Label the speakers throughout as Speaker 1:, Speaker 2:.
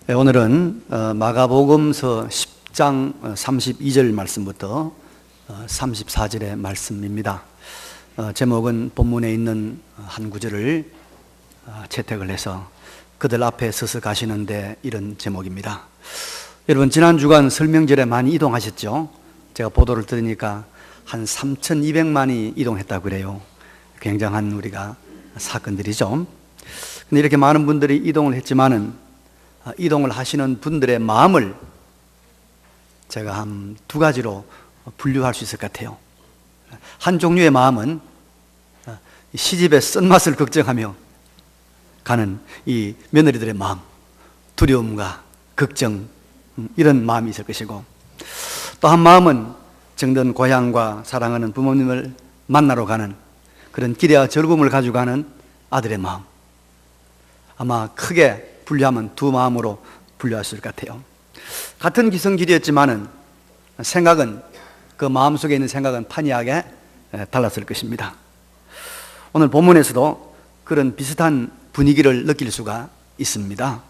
Speaker 1: 오늘은 마가복음서 10장 32절 말씀부터 34절의 말씀입니다. 제목은 본문에 있는 한 구절을 채택을 해서 그들 앞에 서서 가시는데 이런 제목입니다. 여러분, 지난 주간 설명절에 많이 이동하셨죠? 제가 보도를 들으니까 한 3,200만이 이동했다고 그래요. 굉장한 우리가 사건들이죠. 근데 이렇게 많은 분들이 이동을 했지만은 이동을 하시는 분들의 마음을 제가 한 두 가지로 분류할 수 있을 것 같아요. 한 종류의 마음은 시집의 쓴맛을 걱정하며 가는 이 며느리들의 마음, 두려움과 걱정, 이런 마음이 있을 것이고, 또 한 마음은 정든 고향과 사랑하는 부모님을 만나러 가는 그런 기대와 즐거움을 가지고 가는 아들의 마음, 아마 크게 분류하면 두 마음으로 분류할 수 있을 것 같아요. 같은 기성길이었지만은 생각은, 그 마음속에 있는 생각은 판이하게 달랐을 것입니다. 오늘 본문에서도 그런 비슷한 분위기를 느낄 수가 있습니다.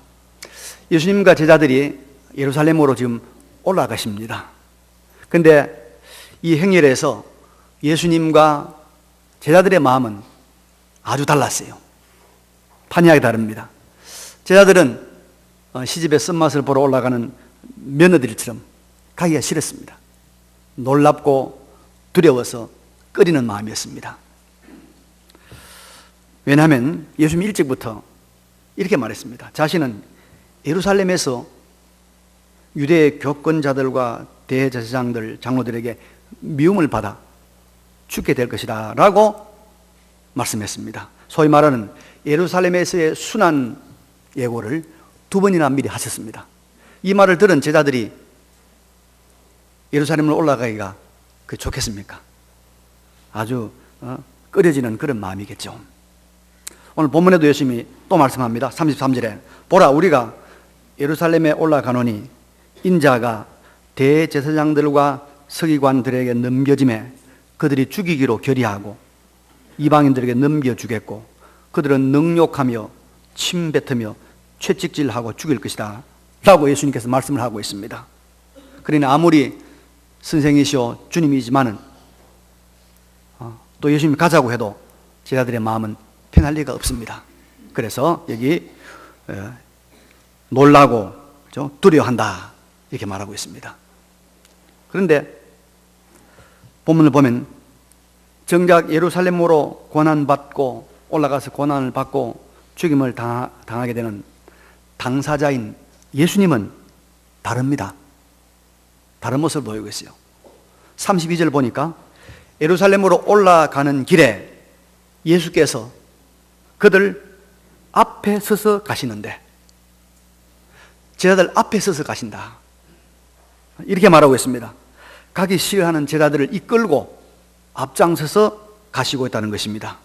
Speaker 1: 예수님과 제자들이 예루살렘으로 지금 올라가십니다. 그런데 이 행렬에서 예수님과 제자들의 마음은 아주 달랐어요. 판이하게 다릅니다. 제자들은 시집의 쓴맛을 보러 올라가는 며느리들처럼 가기가 싫었습니다. 놀랍고 두려워서 꺼리는 마음이었습니다. 왜냐하면 예수님이 일찍부터 이렇게 말했습니다. 자신은 예루살렘에서 유대의 교권자들과 대제사장들, 장로들에게 미움을 받아 죽게 될 것이다 라고 말씀했습니다. 소위 말하는 예루살렘에서의 순환 예고를 두 번이나 미리 하셨습니다. 이 말을 들은 제자들이 예루살렘으로 올라가기가 좋겠습니까? 아주 꺼려지는 그런 마음이겠죠. 오늘 본문에도 예수님이 또 말씀합니다. 33절에 보라, 우리가 예루살렘에 올라가노니 인자가 대제사장들과 서기관들에게 넘겨짐에 그들이 죽이기로 결의하고 이방인들에게 넘겨주겠고 그들은 능욕하며 침뱉으며 채찍질하고 죽일 것이다 라고 예수님께서 말씀을 하고 있습니다. 그러니 아무리 선생이시오 주님이지만은 또 예수님이 가자고 해도 제자들의 마음은 편할 리가 없습니다. 그래서 여기 놀라고 두려워한다 이렇게 말하고 있습니다. 그런데 본문을 보면 정작 예루살렘으로 고난받고 올라가서 고난을 받고 죽임을 당하게 되는 당사자인 예수님은 다릅니다. 다른 모습을 보이고 있어요. 32절 보니까 예루살렘으로 올라가는 길에 예수께서 그들 앞에 서서 가시는데, 제자들 앞에 서서 가신다 이렇게 말하고 있습니다. 가기 싫어하는 제자들을 이끌고 앞장서서 가시고 있다는 것입니다.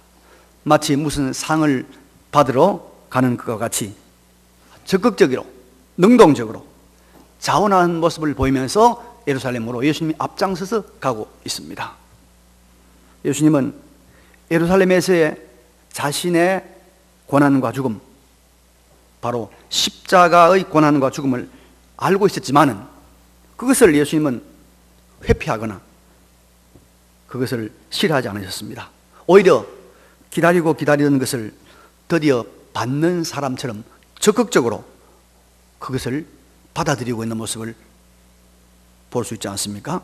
Speaker 1: 마치 무슨 상을 받으러 가는 것과 같이 적극적으로, 능동적으로 자원하는 모습을 보이면서 예루살렘으로 예수님이 앞장서서 가고 있습니다. 예수님은 예루살렘에서의 자신의 고난과 죽음, 바로 십자가의 고난과 죽음을 알고 있었지만은 그것을 예수님은 회피하거나 그것을 싫어하지 않으셨습니다. 오히려 기다리고 기다리던 것을 드디어 받는 사람처럼 적극적으로 그것을 받아들이고 있는 모습을 볼 수 있지 않습니까?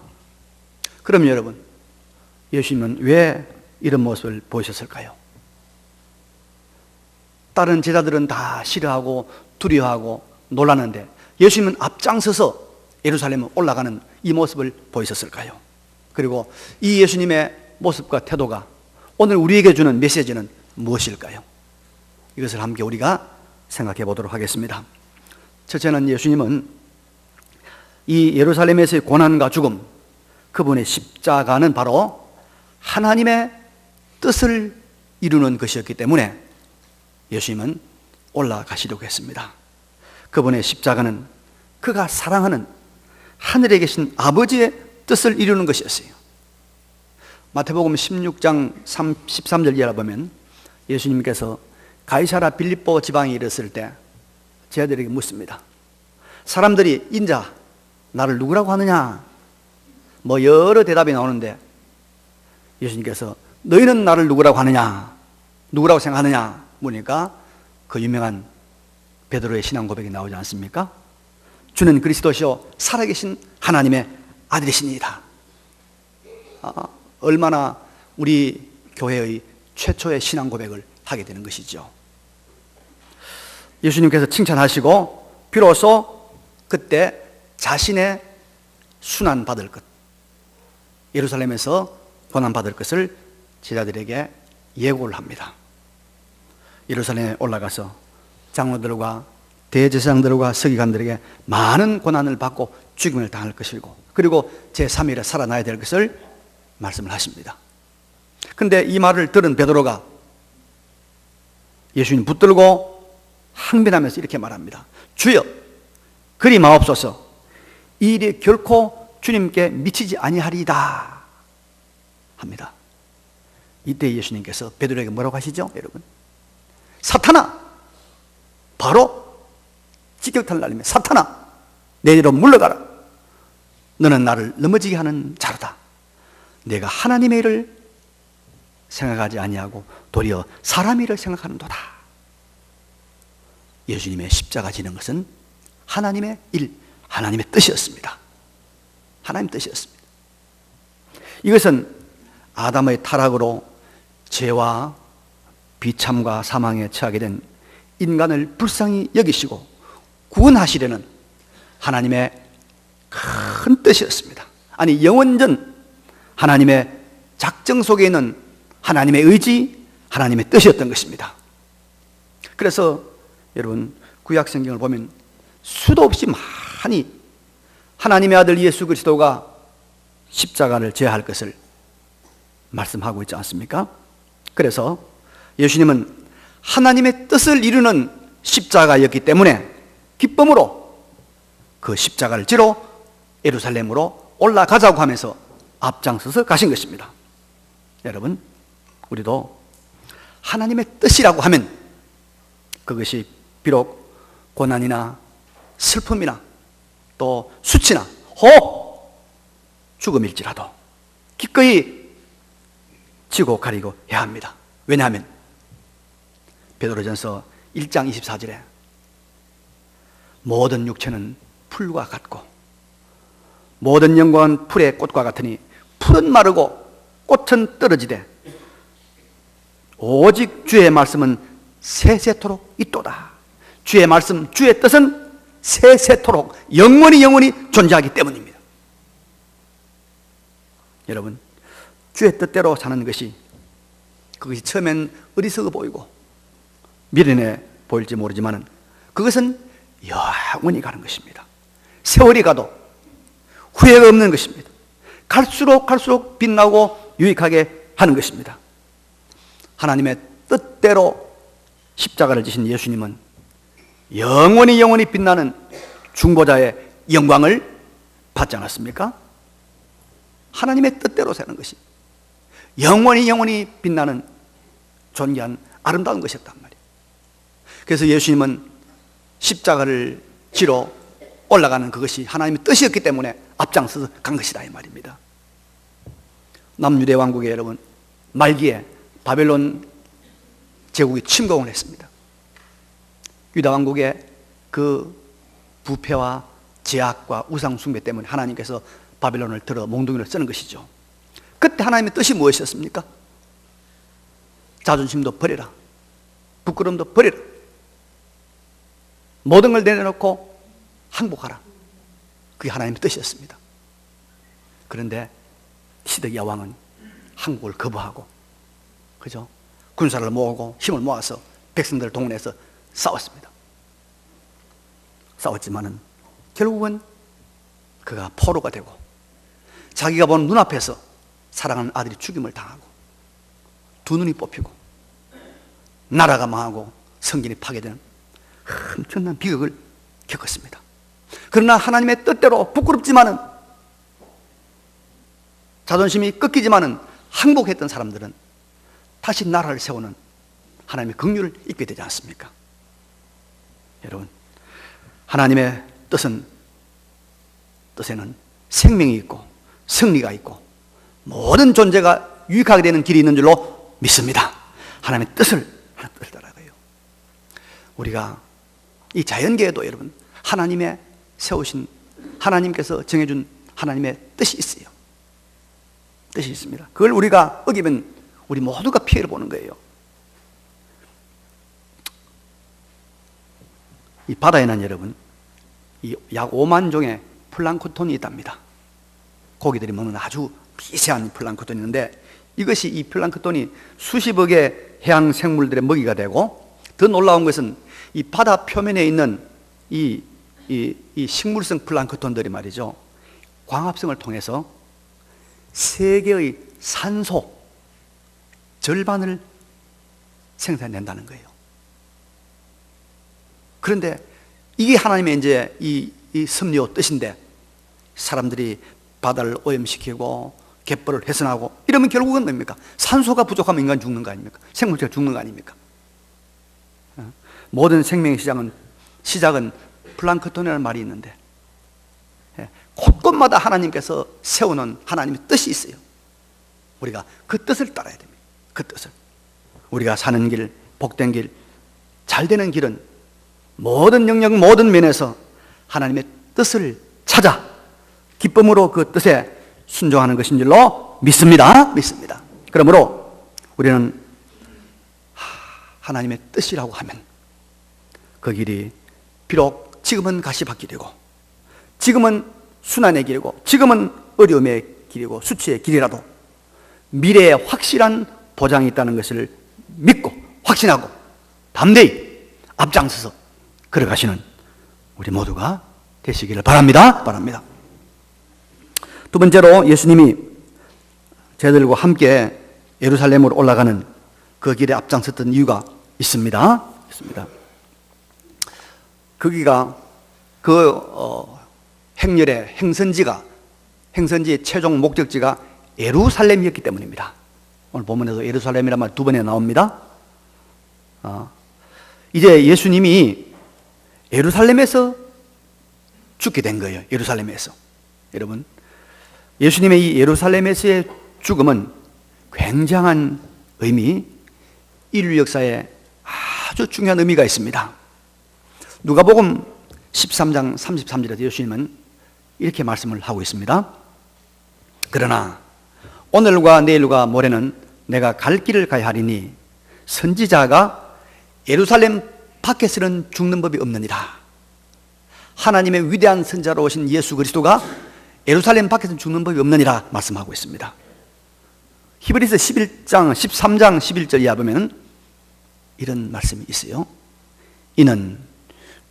Speaker 1: 그럼 여러분, 예수님은 왜 이런 모습을 보이셨을까요? 다른 제자들은 다 싫어하고 두려워하고 놀랐는데 예수님은 앞장서서 예루살렘에 올라가는 이 모습을 보이셨을까요? 그리고 이 예수님의 모습과 태도가 오늘 우리에게 주는 메시지는 무엇일까요? 이것을 함께 우리가 생각해 보도록 하겠습니다. 첫째는 예수님은 이 예루살렘에서의 고난과 죽음, 그분의 십자가는 바로 하나님의 뜻을 이루는 것이었기 때문에 예수님은 올라가시려고 했습니다. 그분의 십자가는 그가 사랑하는 하늘에 계신 아버지의 뜻을 이루는 것이었어요. 마태복음 16장 13절 이하를 보면 예수님께서 가이사라 빌립보 지방에 이르렀을 때 제자들에게 묻습니다. 사람들이 인자 나를 누구라고 하느냐 뭐 여러 대답이 나오는데 예수님께서 너희는 나를 누구라고 하느냐, 누구라고 생각하느냐 물으니까 그 유명한 베드로의 신앙 고백이 나오지 않습니까? 주는 그리스도시요 살아계신 하나님의 아들이시니이다. 얼마나 우리 교회의 최초의 신앙 고백을 하게 되는 것이죠. 예수님께서 칭찬하시고 비로소 그때 자신의 순환받을 것, 예루살렘에서 고난받을 것을 제자들에게 예고를 합니다. 예루살렘에 올라가서 장로들과 대제사장들과 서기관들에게 많은 고난을 받고 죽임을 당할 것이고 그리고 제3일에 살아나야 될 것을 말씀을 하십니다. 그런데 이 말을 들은 베드로가 예수님 붙들고 항변하면서 이렇게 말합니다. 주여 그리 마옵소서, 이 일이 결코 주님께 미치지 아니하리이다 합니다. 이때 예수님께서 베드로에게 뭐라고 하시죠? 여러분, 사탄아, 바로 직격탄을 날리며 사탄아 내게로 물러가라. 너는 나를 넘어지게 하는 자로다. 내가 하나님의 일을 생각하지 아니하고 도리어 사람의 일을 생각하는도다. 예수님의 십자가 지는 것은 하나님의 일, 하나님의 뜻이었습니다. 하나님의 뜻이었습니다. 이것은 아담의 타락으로 죄와 비참과 사망에 처하게 된 인간을 불쌍히 여기시고 구원하시려는 하나님의 큰 뜻이었습니다. 아니, 영원전 하나님의 작정 속에 있는 하나님의 의지, 하나님의 뜻이었던 것입니다. 그래서 여러분, 구약 성경을 보면 수도 없이 많이 하나님의 아들 예수 그리스도가 십자가를 져야 할 것을 말씀하고 있지 않습니까? 그래서 예수님은 하나님의 뜻을 이루는 십자가였기 때문에 기쁨으로 그 십자가를 지러 예루살렘으로 올라가자고 하면서 앞장서서 가신 것입니다. 여러분, 우리도 하나님의 뜻이라고 하면 그것이 비록 고난이나 슬픔이나 또 수치나 혹 죽음일지라도 기꺼이 지고 가리고 해야 합니다. 왜냐하면 베드로전서 1장 24절에 모든 육체는 풀과 같고 모든 영광은 풀의 꽃과 같으니 풀은 마르고 꽃은 떨어지되 오직 주의 말씀은 세세토록 있도다. 주의 말씀, 주의 뜻은 세세토록 영원히 존재하기 때문입니다. 여러분, 주의 뜻대로 사는 것이 그것이 처음엔 어리석어 보이고 미련해 보일지 모르지만 그것은 영원히 가는 것입니다. 세월이 가도 후회가 없는 것입니다. 갈수록 빛나고 유익하게 하는 것입니다. 하나님의 뜻대로 십자가를 지신 예수님은 영원히 빛나는 중보자의 영광을 받지 않았습니까? 하나님의 뜻대로 사는 것이 영원히 빛나는 존귀한 아름다운 것이었단 말이에요. 그래서 예수님은 십자가를 지러 올라가는 그것이 하나님의 뜻이었기 때문에 앞장서서 간 것이다 이 말입니다. 남유대 왕국의 여러분, 말기에 바벨론 제국이 침공을 했습니다. 유다 왕국의 그 부패와 제약과 우상 숭배 때문에 하나님께서 바벨론을 들어 몽둥이를 쓰는 것이죠. 그때 하나님의 뜻이 무엇이었습니까? 자존심도 버려라, 부끄러움도 버려라, 모든 걸 내려놓고 항복하라. 그게 하나님의 뜻이었습니다. 그런데 시드기야 왕은 항복을 거부하고, 그죠? 군사를 모으고 힘을 모아서 백성들을 동원해서 싸웠습니다. 싸웠지만은 결국은 그가 포로가 되고 자기가 본 눈앞에서 사랑하는 아들이 죽임을 당하고 두 눈이 뽑히고 나라가 망하고 성전이 파괴되는 엄청난 비극을 겪었습니다. 그러나 하나님의 뜻대로 부끄럽지만은 자존심이 꺾이지만은 항복했던 사람들은 다시 나라를 세우는 하나님의 긍휼을 입게 되지 않습니까? 여러분, 하나님의 뜻에는 생명이 있고 승리가 있고 모든 존재가 유익하게 되는 길이 있는 줄로 믿습니다. 하나님의 뜻을 따라가요. 우리가 이 자연계에도 여러분 하나님의 세우신, 하나님께서 정해준 하나님의 뜻이 있어요. 뜻이 있습니다. 그걸 우리가 어기면 우리 모두가 피해를 보는 거예요. 이 바다에는 여러분 약 5만 종의 플랑크톤이 있답니다. 고기들이 먹는 아주 미세한 플랑크톤이 있는데, 이것이 이 플랑크톤이 수십억의 해양 생물들의 먹이가 되고, 더 놀라운 것은 이 바다 표면에 있는 이 식물성 플랑크톤들이 말이죠, 광합성을 통해서 세계의 산소 절반을 생산된다는 거예요. 그런데 이게 하나님의 이제 이 섭리와 뜻인데, 사람들이 바다를 오염시키고 갯벌을 훼손하고 이러면 결국은 뭡니까? 산소가 부족하면 인간 죽는 거 아닙니까? 생물체가 죽는 거 아닙니까? 모든 생명의 시작은 플랑크톤이라는 말이 있는데, 곳곳마다 하나님께서 세우는 하나님의 뜻이 있어요. 우리가 그 뜻을 따라야 됩니다. 그 뜻을. 우리가 사는 길, 복된 길, 잘 되는 길은 모든 영역, 모든 면에서 하나님의 뜻을 찾아 기쁨으로 그 뜻에 순종하는 것인 줄로 믿습니다. 그러므로 우리는 하나님의 뜻이라고 하면 그 길이 비록 지금은 가시밭길이고, 지금은 순환의 길이고, 지금은 어려움의 길이고 수치의 길이라도 미래에 확실한 보장이 있다는 것을 믿고 확신하고 담대히 앞장서서 걸어가시는 우리 모두가 되시기를 바랍니다. 두 번째로, 예수님이 저희들과 함께 예루살렘으로 올라가는 그 길에 앞장섰던 이유가 있습니다. 거기가 행렬의 행선지의 최종 목적지가 예루살렘이었기 때문입니다. 오늘 본문에도 예루살렘이라는 말 2번에 나옵니다. 이제 예수님이 예루살렘에서 죽게 된 거예요. 예루살렘에서. 여러분, 예수님의 이 예루살렘에서의 죽음은 굉장한 의미, 인류 역사에 아주 중요한 의미가 있습니다. 누가복음 13장 33절에서 예수님은 이렇게 말씀을 하고 있습니다. 그러나 오늘과 내일과 모레는 내가 갈 길을 가야 하리니 선지자가 예루살렘 밖에서는 죽는 법이 없느니라. 하나님의 위대한 선지자로 오신 예수 그리스도가 예루살렘 밖에서는 죽는 법이 없느니라 말씀하고 있습니다. 히브리서 13장 11절 이하 보면 이런 말씀이 있어요. 이는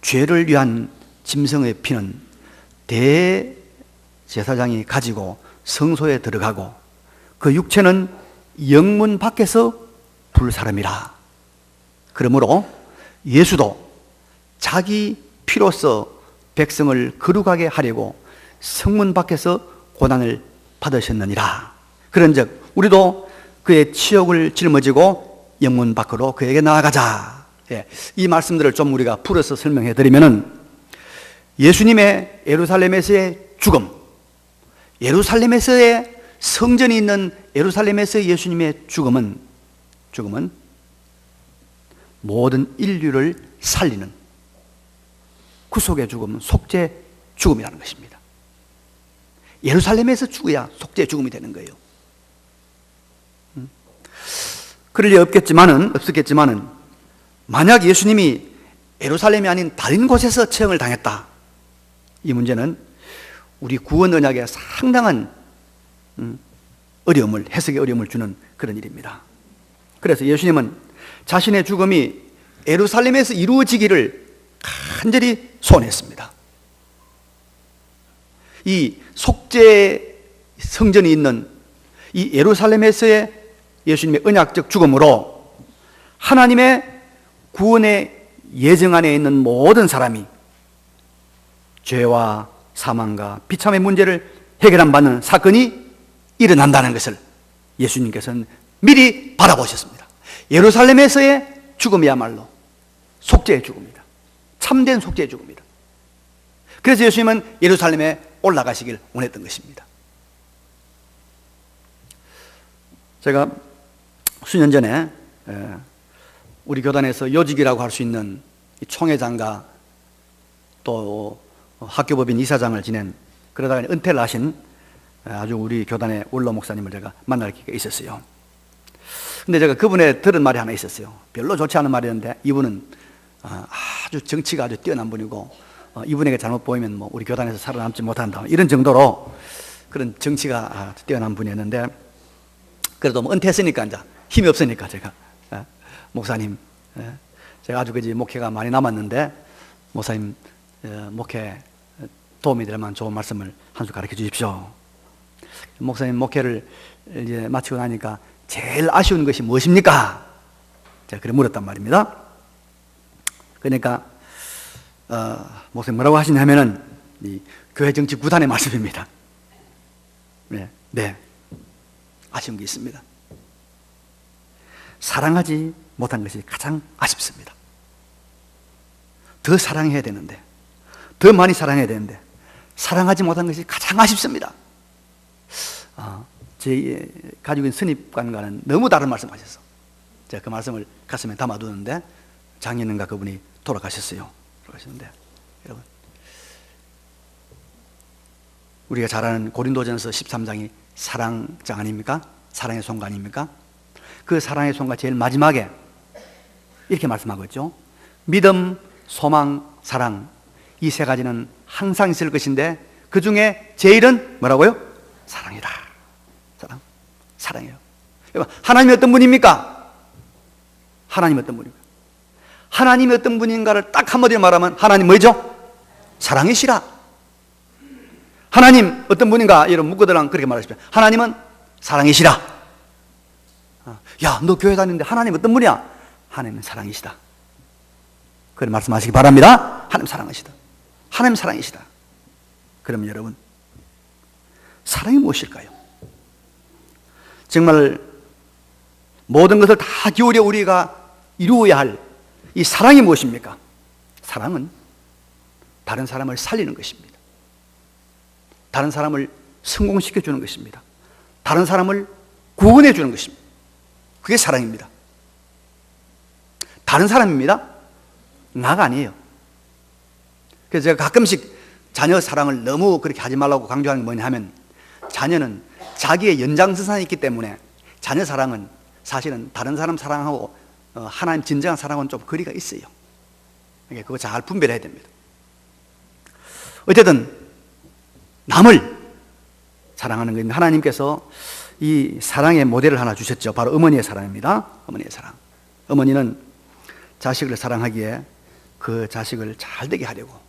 Speaker 1: 죄를 위한 짐승의 피는 대제사장이 가지고 성소에 들어가고 그 육체는 영문 밖에서 불사름이라. 그러므로 예수도 자기 피로써 백성을 거룩하게 하려고 성문 밖에서 고난을 받으셨느니라. 그런즉 우리도 그의 치욕을 짊어지고 영문 밖으로 그에게 나아가자. 이 말씀들을 좀 우리가 풀어서 설명해 드리면은, 예수님의 예루살렘에서의 죽음, 예루살렘에서의 성전이 있는 예루살렘에서의 예수님의 죽음은 모든 인류를 살리는 구속의 죽음, 속죄 죽음이라는 것입니다. 예루살렘에서 죽어야 속죄 죽음이 되는 거예요. 그럴 리 없겠지만은 만약 예수님이 예루살렘이 아닌 다른 곳에서 처형을 당했다, 이 문제는 우리 구원 언약에 상당한 해석의 어려움을 주는 그런 일입니다. 그래서 예수님은 자신의 죽음이 예루살렘에서 이루어지기를 간절히 소원했습니다. 이 속죄 성전이 있는 이 예루살렘에서의 예수님의 언약적 죽음으로 하나님의 구원의 예정 안에 있는 모든 사람이 죄와 사망과 비참의 문제를 해결받는 사건이 일어난다는 것을 예수님께서는 미리 바라보셨습니다. 예루살렘에서의 죽음이야말로 속죄의 죽음이다. 참된 속죄의 죽음이다. 그래서 예수님은 예루살렘에 올라가시길 원했던 것입니다. 제가 수년 전에 우리 교단에서 요직이라고 할 수 있는 총회장과 또 학교법인 이사장을 지낸, 그러다가 은퇴를 하신 아주 우리 교단의 원로 목사님을 제가 만날 기회가 있었어요. 근데 제가 그분의 들은 말이 하나 있었어요. 별로 좋지 않은 말이었는데, 이분은 아주 정치가 아주 뛰어난 분이고, 이분에게 잘못 보이면 뭐 우리 교단에서 살아남지 못한다, 이런 정도로 그런 정치가 뛰어난 분이었는데, 그래도 뭐 은퇴했으니까 이제 힘이 없으니까 제가 목사님, 제가 아주 그지 목회가 많이 남았는데 목사님 목회 도움이 될 만한 좋은 말씀을 한 수 가르쳐 주십시오. 목사님 목회를 이제 마치고 나니까 제일 아쉬운 것이 무엇입니까? 제가 그래 물었단 말입니다. 그러니까 목사님 뭐라고 하시냐면은 이 교회 정치 구단의 말씀입니다. 네. 아쉬운 게 있습니다. 사랑하지 못한 것이 가장 아쉽습니다. 더 사랑해야 되는데, 더 많이 사랑해야 되는데 사랑하지 못한 것이 가장 아쉽습니다. 제 가지고 있는 선입관과는 너무 다른 말씀 하셨어. 제가 그 말씀을 가슴에 담아두는데 작년인가 그분이 돌아가셨어요. 돌아가셨는데, 여러분, 우리가 잘 아는 고린도전서 13장이 사랑장 아닙니까? 사랑의 송가 아닙니까? 그 사랑의 송가 제일 마지막에 이렇게 말씀하고 있죠. 믿음, 소망, 사랑, 이 세 가지는 항상 있을 것인데 그 중에 제일은 뭐라고요? 사랑이다. 사랑이에요. 하나님이 어떤 분입니까? 하나님이 어떤 분입니까? 하나님이 어떤 분인가를 딱 한마디로 말하면 하나님 뭐죠? 사랑이시라. 하나님 어떤 분인가? 여러분 묻고들랑 그렇게 말하십시오. 하나님은 사랑이시라. 야, 너 교회 다니는데 하나님 어떤 분이야? 하나님은 사랑이시다. 그런 말씀하시기 바랍니다. 하나님 사랑이시다. 하나님 사랑이시다. 그러면 여러분, 사랑이 무엇일까요? 정말 모든 것을 다 기울여 우리가 이루어야 할 이 사랑이 무엇입니까? 사랑은 다른 사람을 살리는 것입니다. 다른 사람을 성공시켜주는 것입니다. 다른 사람을 구원해 주는 것입니다. 그게 사랑입니다. 다른 사람입니다. 나가 아니에요. 그래서 제가 가끔씩 자녀 사랑을 너무 그렇게 하지 말라고 강조하는 게 뭐냐 하면, 자녀는 자기의 연장선상에 있기 때문에 자녀 사랑은 사실은 다른 사람 사랑하고 하나님 진정한 사랑은 좀 거리가 있어요. 그거 잘 분별해야 됩니다. 어쨌든 남을 사랑하는 것인데, 하나님께서 이 사랑의 모델을 하나 주셨죠. 바로 어머니의 사랑입니다. 어머니의 사랑. 어머니는 자식을 사랑하기에 그 자식을 잘 되게 하려고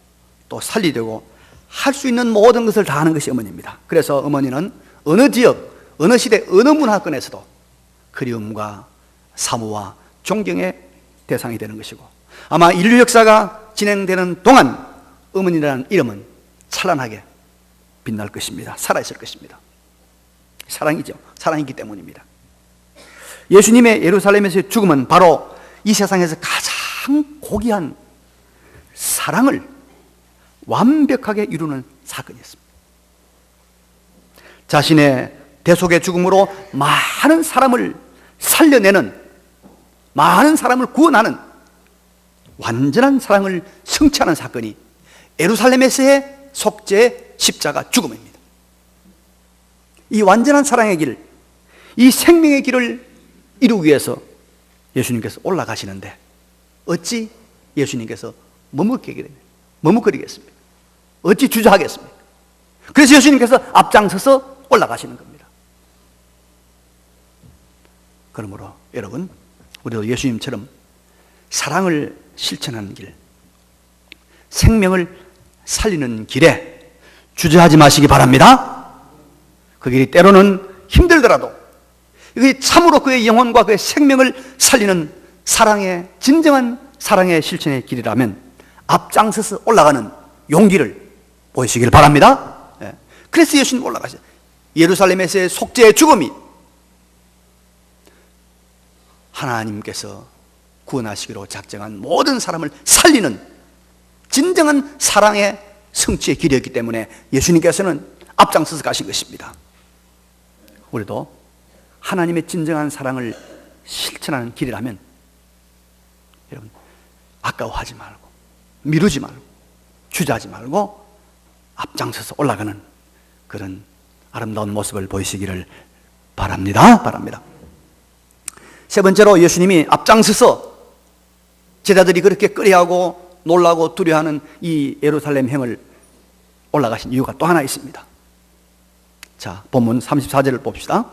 Speaker 1: 또 살리려고 할 수 있는 모든 것을 다 하는 것이 어머니입니다. 그래서 어머니는 어느 지역, 어느 시대, 어느 문화권에서도 그리움과 사모와 존경의 대상이 되는 것이고, 아마 인류 역사가 진행되는 동안 어머니라는 이름은 찬란하게 빛날 것입니다. 살아있을 것입니다. 사랑이죠. 사랑이기 때문입니다. 예수님의 예루살렘에서의 죽음은 바로 이 세상에서 가장 고귀한 사랑을 완벽하게 이루는 사건이었습니다. 자신의 대속의 죽음으로 많은 사람을 살려내는, 많은 사람을 구원하는 완전한 사랑을 성취하는 사건이 예루살렘에서의 속죄의 십자가 죽음입니다. 이 완전한 사랑의 길, 이 생명의 길을 이루기 위해서 예수님께서 올라가시는데 어찌 예수님께서 머뭇거리겠습니까? 어찌 주저하겠습니까? 그래서 예수님께서 앞장서서 올라가시는 겁니다. 그러므로 여러분, 우리도 예수님처럼 사랑을 실천하는 길, 생명을 살리는 길에 주저하지 마시기 바랍니다. 그 길이 때로는 힘들더라도 그게 참으로 그의 영혼과 그의 생명을 살리는 사랑의, 진정한 사랑의 실천의 길이라면 앞장서서 올라가는 용기를 보이시길 바랍니다. 그래서 예수님 올라가셨어요. 예루살렘에서의 속죄의 죽음이 하나님께서 구원하시기로 작정한 모든 사람을 살리는 진정한 사랑의 성취의 길이었기 때문에 예수님께서는 앞장서서 가신 것입니다. 우리도 하나님의 진정한 사랑을 실천하는 길이라면 여러분 아까워하지 말고 미루지 말고 주저하지 말고 앞장서서 올라가는 그런 아름다운 모습을 보이시기를 바랍니다. 세 번째로 예수님이 앞장서서 제자들이 그렇게 끄려하고 놀라고 두려워하는 이 예루살렘행을 올라가신 이유가 또 하나 있습니다. 자, 본문 34절을 봅시다.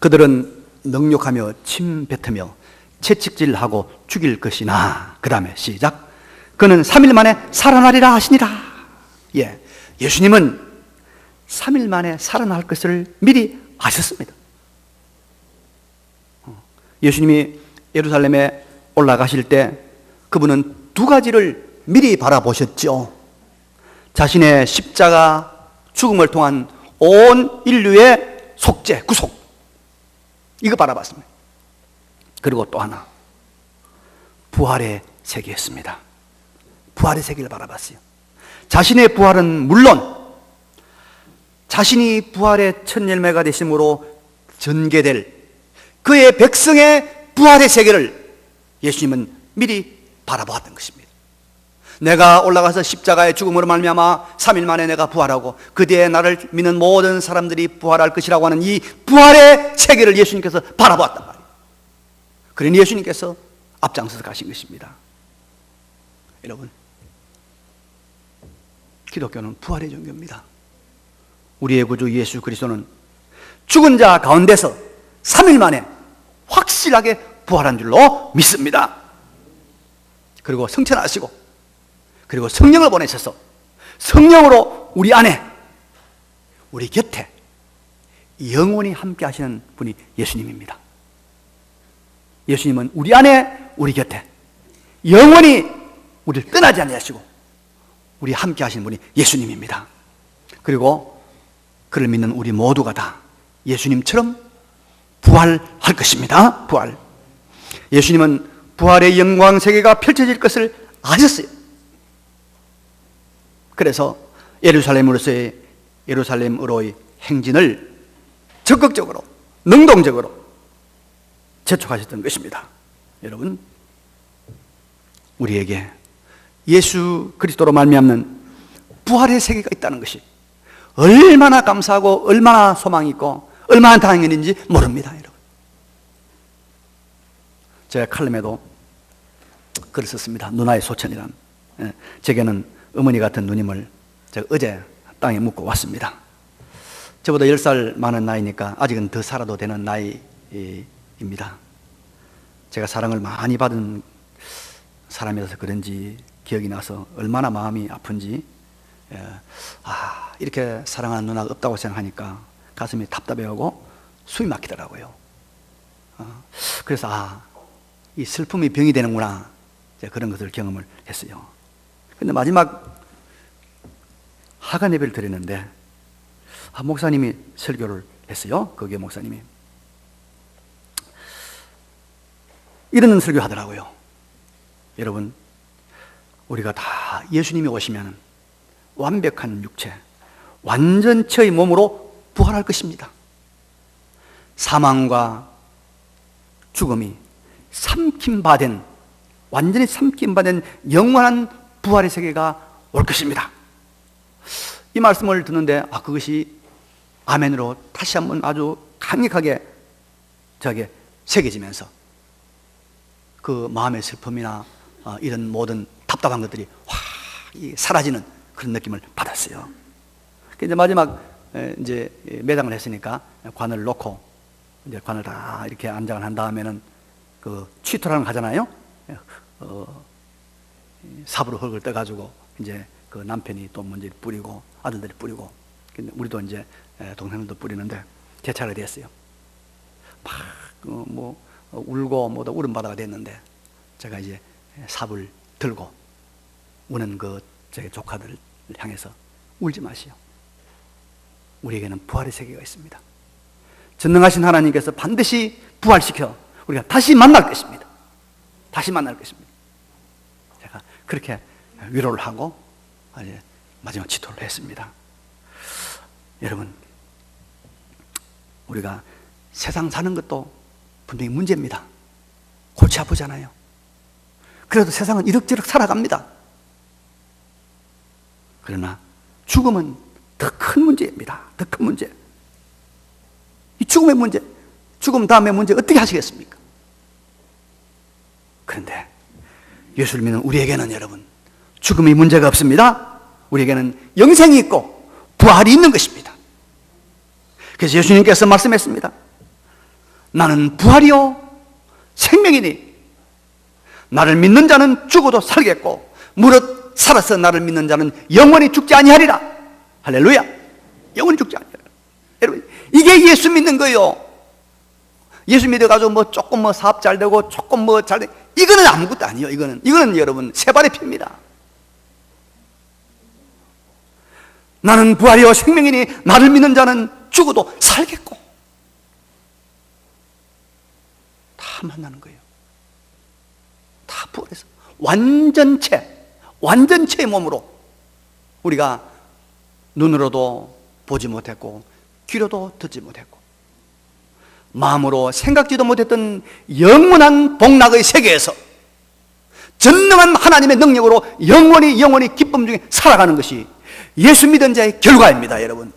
Speaker 1: 그들은 능욕하며 침 뱉으며 채찍질하고 죽일 것이나, 그 다음에 시작. 그는 3일 만에 살아나리라 하시니라. 예, 예수님은 3일 만에 살아날 것을 미리 아셨습니다. 예수님이 예루살렘에 올라가실 때 그분은 두 가지를 미리 바라보셨죠. 자신의 십자가 죽음을 통한 온 인류의 속죄, 구속, 이거 바라봤습니다. 그리고 또 하나, 부활의 세계였습니다. 부활의 세계를 바라봤어요. 자신의 부활은 물론 자신이 부활의 첫 열매가 되심으로 전개될 그의 백성의 부활의 세계를 예수님은 미리 바라보았던 것입니다. 내가 올라가서 십자가의 죽음으로 말미암아 3일 만에 내가 부활하고 그 뒤에 나를 믿는 모든 사람들이 부활할 것이라고 하는 이 부활의 세계를 예수님께서 바라보았단 말이에요. 그러니 예수님께서 앞장서서 가신 것입니다. 여러분, 기독교는 부활의 종교입니다. 우리의 구주 예수 그리스도는 죽은 자 가운데서 3일 만에 확실하게 부활한 줄로 믿습니다. 그리고 승천하시고 그리고 성령을 보내셔서 성령으로 우리 안에, 우리 곁에 영원히 함께 하시는 분이 예수님입니다. 예수님은 우리 안에, 우리 곁에 영원히 우리를 떠나지 아니하시고 우리 함께 하시는 분이 예수님입니다. 그리고 그를 믿는 우리 모두가 다 예수님처럼 부활할 것입니다. 부활. 예수님은 부활의 영광 세계가 펼쳐질 것을 아셨어요. 그래서 예루살렘으로의 행진을 적극적으로, 능동적으로 재촉하셨던 것입니다. 여러분, 우리에게 예수 그리스도로 말미암는 부활의 세계가 있다는 것이 얼마나 감사하고 얼마나 소망이 있고 얼마나 다행인지 모릅니다. 여러분, 제가 칼럼에도 글을 썼습니다. 누나의 소천이란. 제게는 어머니 같은 누님을 제가 어제 땅에 묻고 왔습니다. 저보다 10살 많은 나이니까 아직은 더 살아도 되는 나이입니다. 제가 사랑을 많이 받은 사람이라서 그런지 기억이 나서 얼마나 마음이 아픈지, 이렇게 사랑하는 누나가 없다고 생각하니까 가슴이 답답해하고 숨이 막히더라고요. 그래서 이 슬픔이 병이 되는구나, 그런 것을 경험을 했어요. 근데 마지막 하간 예배를 드렸는데 목사님이 설교를 했어요. 거기에 목사님이 이런 설교 하더라고요. 여러분, 우리가 다 예수님이 오시면 완벽한 육체, 완전체의 몸으로 부활할 것입니다. 사망과 죽음이 완전히 삼킴받은 영원한 부활의 세계가 올 것입니다. 이 말씀을 듣는데 그것이 아멘으로 다시 한번 아주 강력하게 저에게 새겨지면서 그 마음의 슬픔이나 이런 모든 답답한 것들이 확 사라지는 그런 느낌을 받았어요. 이제 마지막 이제 매장을 했으니까 관을 놓고 이제 관을 다 이렇게 안장을 한 다음에는 그 취토라는 거 하잖아요. 삽으로 흙을 떠가지고 이제 그 남편이 또 먼저 뿌리고 아들들이 뿌리고, 우리도 이제 동생들도 뿌리는데 제 차례가 됐어요. 막 울고 뭐다 울음바다가 됐는데 제가 이제 삽을 들고 우는 제 조카들을 향해서 울지 마시오. 우리에게는 부활의 세계가 있습니다. 전능하신 하나님께서 반드시 부활시켜 우리가 다시 만날 것입니다. 다시 만날 것입니다. 제가 그렇게 위로를 하고 마지막 기도를 했습니다. 여러분, 우리가 세상 사는 것도 분명히 문제입니다. 골치 아프잖아요. 그래도 세상은 이럭저럭 살아갑니다. 그러나 죽음은 더 큰 문제입니다. 더 큰 문제. 이 죽음의 문제, 죽음 다음의 문제 어떻게 하시겠습니까? 그런데 예수를 믿는 우리에게는 여러분, 죽음의 문제가 없습니다. 우리에게는 영생이 있고 부활이 있는 것입니다. 그래서 예수님께서 말씀했습니다. 나는 부활이요 생명이니 나를 믿는 자는 죽어도 살겠고 무릇 살아서 나를 믿는 자는 영원히 죽지 아니하리라. 할렐루야. 영원히 죽지 아니하리라. 여러분, 이게 예수 믿는 거예요. 예수 믿어가지고 조금 사업 잘 되고 조금 잘 되고 이거는 아무것도 아니에요. 이거는 여러분 세발의 피입니다. 나는 부활이요 생명이니 나를 믿는 자는 죽어도 살겠고. 다 만나는 거예요. 다 부활해서 완전체의 몸으로 우리가 눈으로도 보지 못했고 귀로도 듣지 못했고 마음으로 생각지도 못했던 영원한 복락의 세계에서 전능한 하나님의 능력으로 영원히 기쁨 중에 살아가는 것이 예수 믿은 자의 결과입니다. 여러분,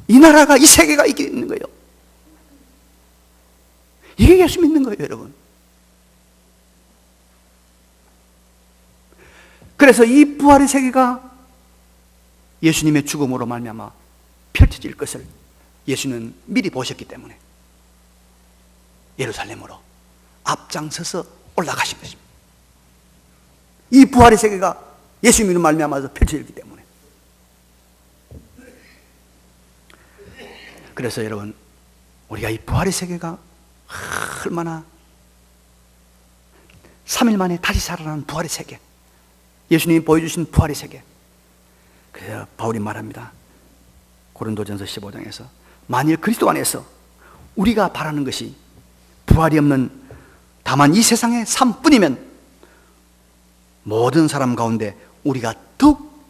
Speaker 1: 이 나라가, 이 세계가 이게 있는 거예요. 이게 예수 믿는 거예요. 여러분, 그래서 이 부활의 세계가 예수님의 죽음으로 말미암아 펼쳐질 것을 예수는 미리 보셨기 때문에 예루살렘으로 앞장서서 올라가신 것입니다. 이 부활의 세계가 예수님으로 말미암아서 펼쳐지기 때문에. 그래서 여러분, 우리가 이 부활의 세계가 얼마나 3일 만에 다시 살아나는 부활의 세계, 예수님이 보여주신 부활의 세계. 그래서 바울이 말합니다. 고린도전서 15장에서 만일 그리스도 안에서 우리가 바라는 것이 부활이 없는 다만 이 세상의 삶뿐이면 모든 사람 가운데 우리가 더욱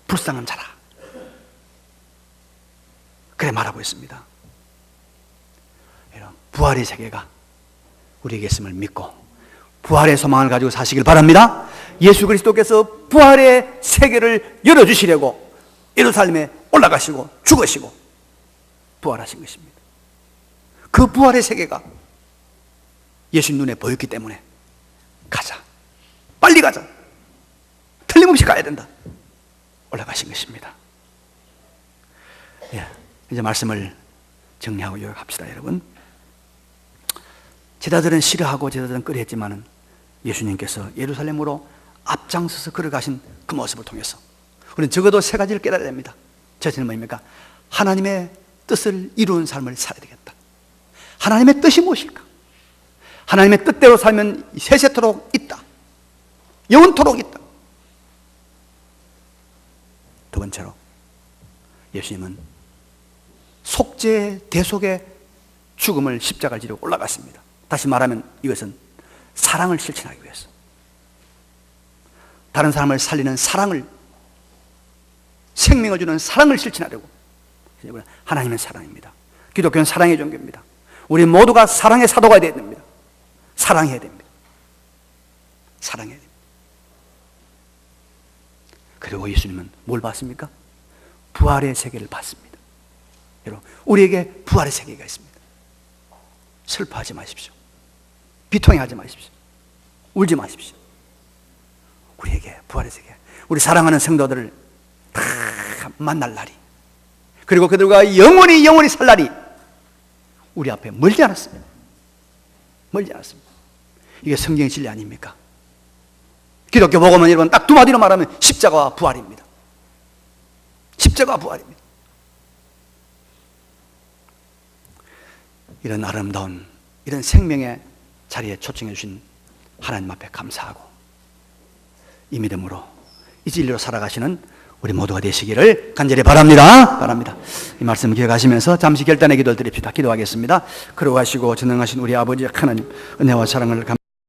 Speaker 1: 불쌍한 자라. 그래 말하고 있습니다. 이런 부활의 세계가 우리에게 있음을 믿고 부활의 소망을 가지고 사시길 바랍니다. 예수 그리스도께서 부활의 세계를 열어주시려고 예루살렘에 올라가시고 죽으시고 부활하신 것입니다. 그 부활의 세계가 예수님 눈에 보였기 때문에 가자, 빨리 가자, 틀림없이 가야 된다, 올라가신 것입니다. 이제 말씀을 정리하고 요약합시다. 여러분, 제자들은 싫어하고 제자들은 꺼려했지만은 예수님께서 예루살렘으로 앞장서서 걸어가신 그 모습을 통해서 우리는 적어도 세 가지를 깨달아야 됩니다. 첫째는 뭐입니까? 하나님의 뜻을 이루는 삶을 살아야 되겠다. 하나님의 뜻이 무엇일까? 하나님의 뜻대로 살면 세세토록 있다, 영원토록 있다. 두 번째로, 예수님은 속죄 대속의 죽음을 십자가를 지르고 올라갔습니다. 다시 말하면 이것은 사랑을 실천하기 위해서, 다른 사람을 살리는 사랑을, 생명을 주는 사랑을 실천하려고. 하나님은 사랑입니다. 기독교는 사랑의 종교입니다. 우리 모두가 사랑의 사도가 되어야 됩니다. 사랑해야 됩니다. 사랑해야 됩니다. 그리고 예수님은 뭘 봤습니까? 부활의 세계를 봤습니다. 여러분, 우리에게 부활의 세계가 있습니다. 슬퍼하지 마십시오. 비통해하지 마십시오. 울지 마십시오. 우리에게 부활의 세계, 우리 사랑하는 성도들을 다 만날 날이, 그리고 그들과 영원히 살 날이 우리 앞에 멀지 않았습니다. 멀지 않았습니다. 이게 성경의 진리 아닙니까? 기독교 복음은 여러분 딱 두 마디로 말하면 십자가와 부활입니다. 십자가와 부활입니다. 이런 아름다운, 이런 생명의 자리에 초청해 주신 하나님 앞에 감사하고 이 믿음으로 이 진리로 살아가시는 우리 모두가 되시기를 간절히 바랍니다. 이 말씀 기억하시면서 잠시 결단의 기도를 드립시다. 기도하겠습니다. 걸어가시고 전능하신 우리 아버지 하나님, 은혜와 사랑을